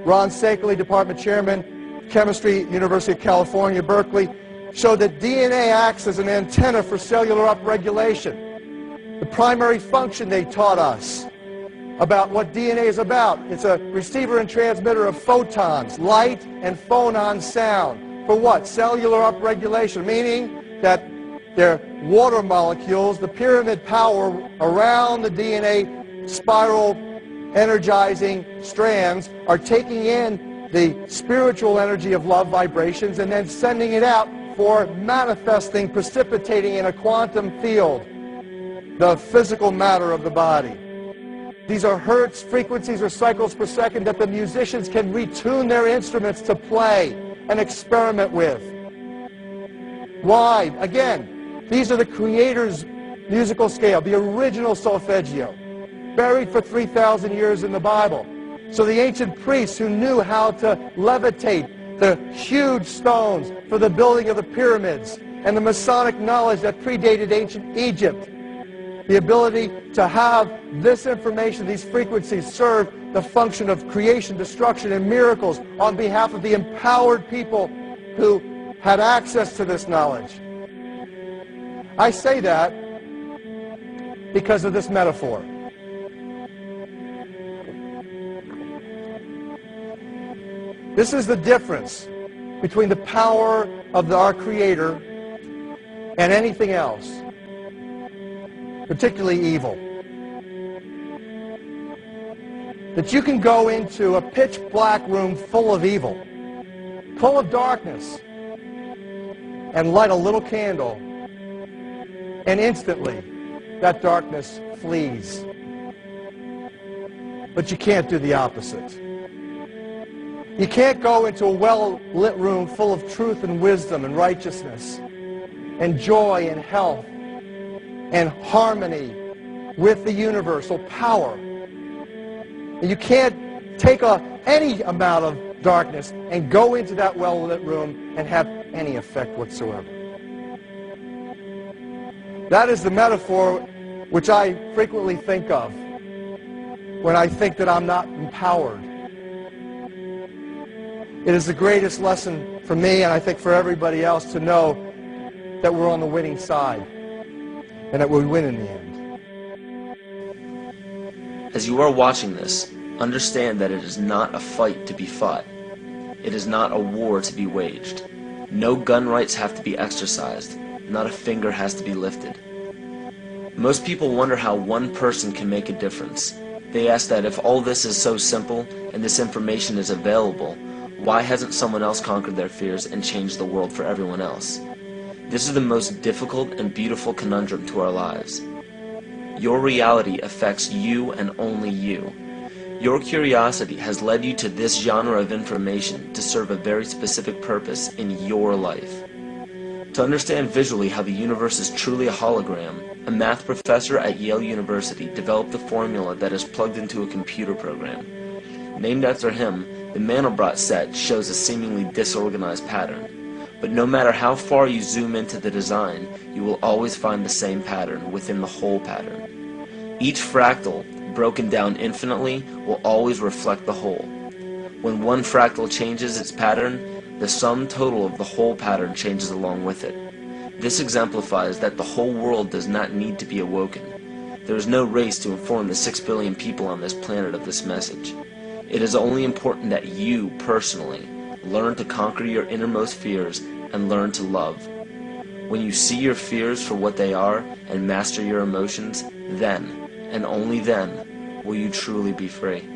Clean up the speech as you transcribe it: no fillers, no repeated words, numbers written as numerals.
Ron Sakeley, Department Chairman, Chemistry, University of California, Berkeley, showed that DNA acts as an antenna for cellular upregulation. The primary function they taught us about what DNA is about. It's a receiver and transmitter of photons, light and phonon sound. For what? Cellular upregulation, meaning that they're water molecules, the pyramid power around the DNA spiral energizing strands are taking in the spiritual energy of love vibrations and then sending it out for manifesting, precipitating in a quantum field, the physical matter of the body. These are hertz, frequencies, or cycles per second that the musicians can retune their instruments to play and experiment with. Why? Again, these are the Creator's musical scale, the original solfeggio, buried for 3,000 years in the Bible. So the ancient priests who knew how to levitate the huge stones for the building of the pyramids and the Masonic knowledge that predated ancient Egypt, the ability to have this information, these frequencies, serve the function of creation, destruction, and miracles on behalf of the empowered people who had access to this knowledge. I say that because of this metaphor. This is the difference between the power of our Creator and anything else, particularly evil. That you can go into a pitch black room full of evil, full of darkness, and light a little candle, and instantly that darkness flees. But you can't do the opposite. You can't go into a well-lit room full of truth and wisdom and righteousness and joy and health and harmony with the universal power. And you can't take any amount of darkness and go into that well-lit room and have any effect whatsoever. That is the metaphor which I frequently think of when I think that I'm not empowered. It is the greatest lesson for me, and I think for everybody else, to know that we're on the winning side and that we win in the end. As you are watching this, understand that it is not a fight to be fought. It is not a war to be waged. No gun rights have to be exercised. Not a finger has to be lifted. Most people wonder how one person can make a difference. They ask that if all this is so simple and this information is available, why hasn't someone else conquered their fears and changed the world for everyone else? This is the most difficult and beautiful conundrum to our lives. Your reality affects you and only you. Your curiosity has led you to this genre of information to serve a very specific purpose in your life. To understand visually how the universe is truly a hologram, a math professor at Yale University developed a formula that is plugged into a computer program. Named after him, the Mandelbrot set shows a seemingly disorganized pattern. But no matter how far you zoom into the design, you will always find the same pattern within the whole pattern. Each fractal, broken down infinitely, will always reflect the whole. When one fractal changes its pattern, the sum total of the whole pattern changes along with it. This exemplifies that the whole world does not need to be awoken. There is no race to inform the 6 billion people on this planet of this message. It is only important that you, personally, learn to conquer your innermost fears and learn to love. When you see your fears for what they are and master your emotions, then, and only then, will you truly be free.